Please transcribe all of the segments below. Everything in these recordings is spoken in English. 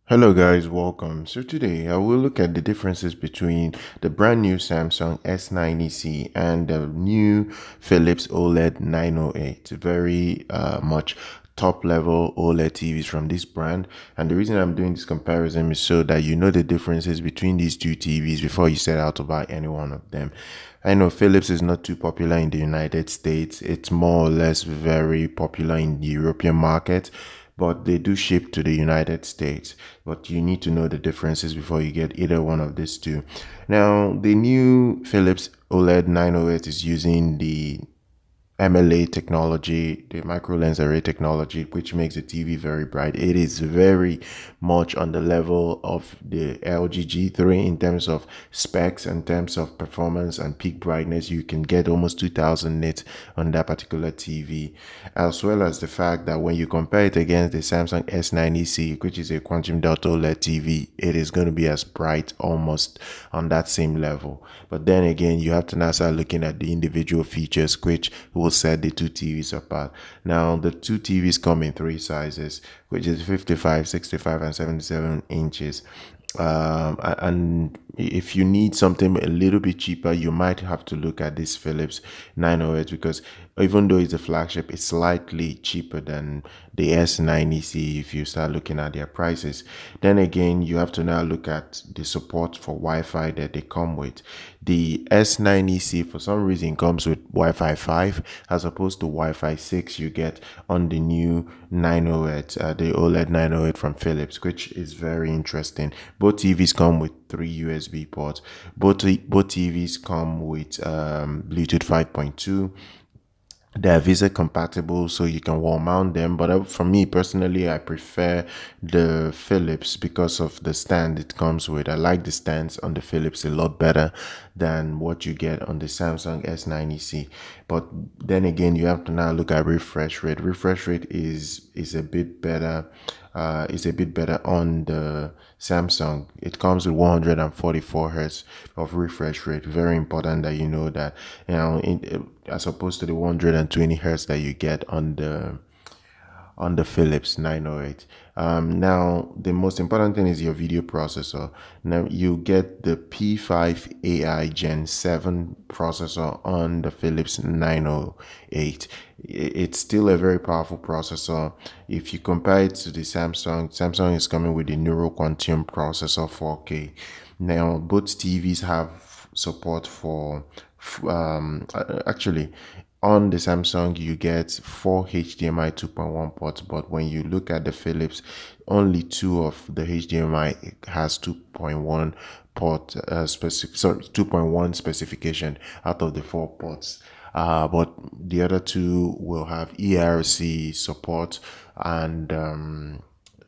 Hello guys, welcome. So today I will look at the differences between the brand new Samsung S90C and the new Philips OLED 908. Very much top level OLED TVs from this brand. And the reason I'm doing this comparison is so that you know the differences between these two TVs before you set out to buy any one of them. I know Philips is not too popular in the United States. It's more or less very popular in the European market, but they do ship to the United States. But you need to know the differences before you get either one of these two. Now, the new Philips OLED 908 is using the MLA technology, the micro lens array technology, which makes the TV very bright. It is very much on the level of the LG G3 in terms of specs, in terms of performance and peak brightness. You can get almost 2000 nits on that particular TV, as well as the fact that when you compare it against the Samsung S90C, which is a quantum dot OLED TV, it is going to be as bright almost on that same level. But then again, you have to now start looking at the individual features, which will set the two TVs apart. Now, the two TVs come in three sizes, which is 55, 65, and 77 inches. And if you need something a little bit cheaper, you might have to look at this Philips 908, because even though it's a flagship, it's slightly cheaper than the S90C if you start looking at their prices. Then again, you have to now look at the support for Wi-Fi that they come with. The S90C for some reason comes with Wi-Fi 5 as opposed to Wi-Fi 6 you get on the new 908, the OLED 908 from Philips, which is very interesting. Both TVs come with three USB ports. Both TVs come with Bluetooth 5.2. They're VESA compatible, so you can wall mount them. But for me personally, I prefer the Philips because of the stand it comes with. I like the stands on the Philips a lot better than what you get on the Samsung S90C. But then again, you have to now look at refresh rate. Refresh rate is a bit better. Is a bit better on the Samsung. It comes with 144 hertz of refresh rate. Very important that you know that. As opposed to the 120 hertz that you get on the Philips 908. Now, the most important thing is your video processor. Now, you get the P5 AI Gen 7 processor on the Philips 908. It's still a very powerful processor. If you compare it to the Samsung is coming with the Neural Quantum processor 4K. Now, both TVs have support for actually, on the Samsung you get 4 HDMI 2.1 ports, but when you look at the Philips, only 2 of the HDMI has 2.1 port 2.1 specification out of the 4 ports. But the other 2 will have ERC support, and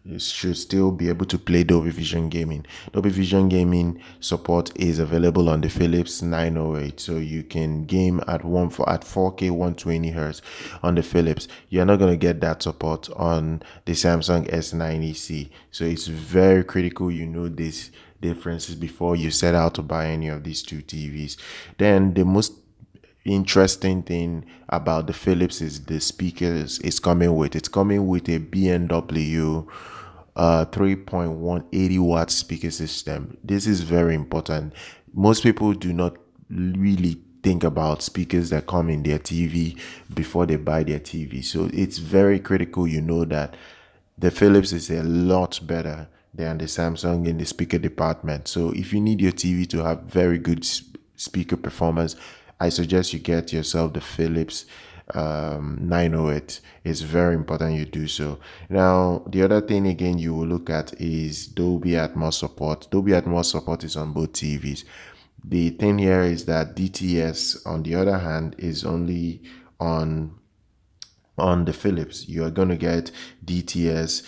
you should still be able to play Dolby Vision Gaming. Dolby Vision Gaming support is available on the Philips 908, so you can game at 4K 120 Hz on the Philips. You're not going to get that support on the Samsung S90C, so it's very critical you know these differences before you set out to buy any of these two TVs. Then the most interesting thing about the Philips is the speakers it's coming with. It's coming with a B&W 3.1 80-watt speaker system. This is very important. Most people do not really think about speakers that come in their TV before they buy their TV. So it's very critical you know that the Philips is a lot better than the Samsung in the speaker department. So if you need your TV to have very good speaker performance, I suggest you get yourself the Philips 908. It's very important you do so. Now, the other thing again you will look at is Dolby Atmos support. Dolby Atmos support is on both TVs. The thing here is that DTS, on the other hand, is only on the Philips. You are going to get DTS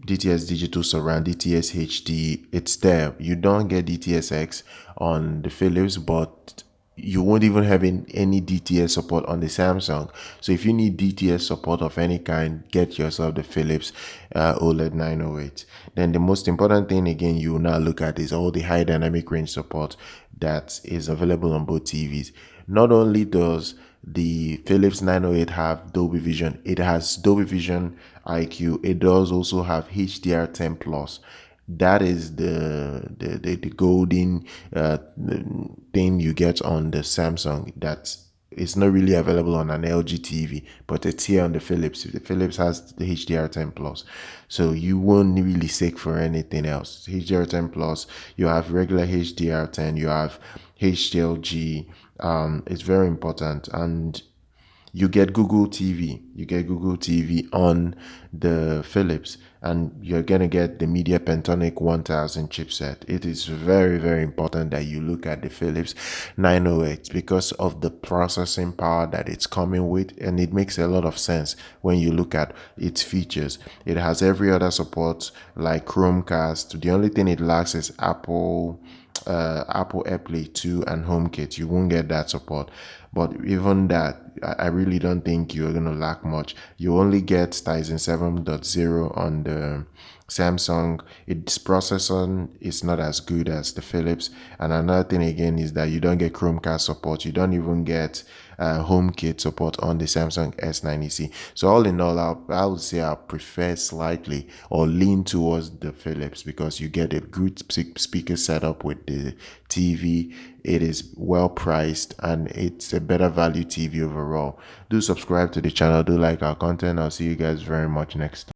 digital surround, DTS HD. It's there. You don't get DTS:X on the Philips, but you won't even have any DTS support on the Samsung. So if you need DTS support of any kind, get yourself the Philips OLED 908. Then the most important thing again you will now look at is all the high dynamic range support that is available on both TVs. Not only does the Philips 908 have Dolby Vision, it has Dolby Vision IQ. It does also have HDR10 plus. That is the golden thing you get on the Samsung. That's it's not really available on an LG TV, but it's here on the Philips. The Philips has the HDR10 plus, so you won't really seek for anything else. HDR10 plus, you have regular HDR10, you have HDLG. It's very important, and you get Google TV. You get Google TV on the Philips, and you're gonna get the Media Pentonic 1000 chipset. It is very, very important that you look at the Philips 908 because of the processing power that it's coming with, and it makes a lot of sense when you look at its features. It has every other support like Chromecast. The only thing it lacks is Apple AirPlay 2 and HomeKit. You won't get that support, but even that, I really don't think you're gonna lack much. You only get Tizen 7.0 on the Samsung. Its processor is not as good as the Philips, and another thing again is that you don't get Chromecast support. You don't even get HomeKit support on the Samsung S90C. So all in all, I would say I prefer slightly or lean towards the Philips because you get a good speaker setup with the TV. It is well priced and it's a better value TV overall. Do subscribe to the channel. Do like our content. I'll see you guys very much next time.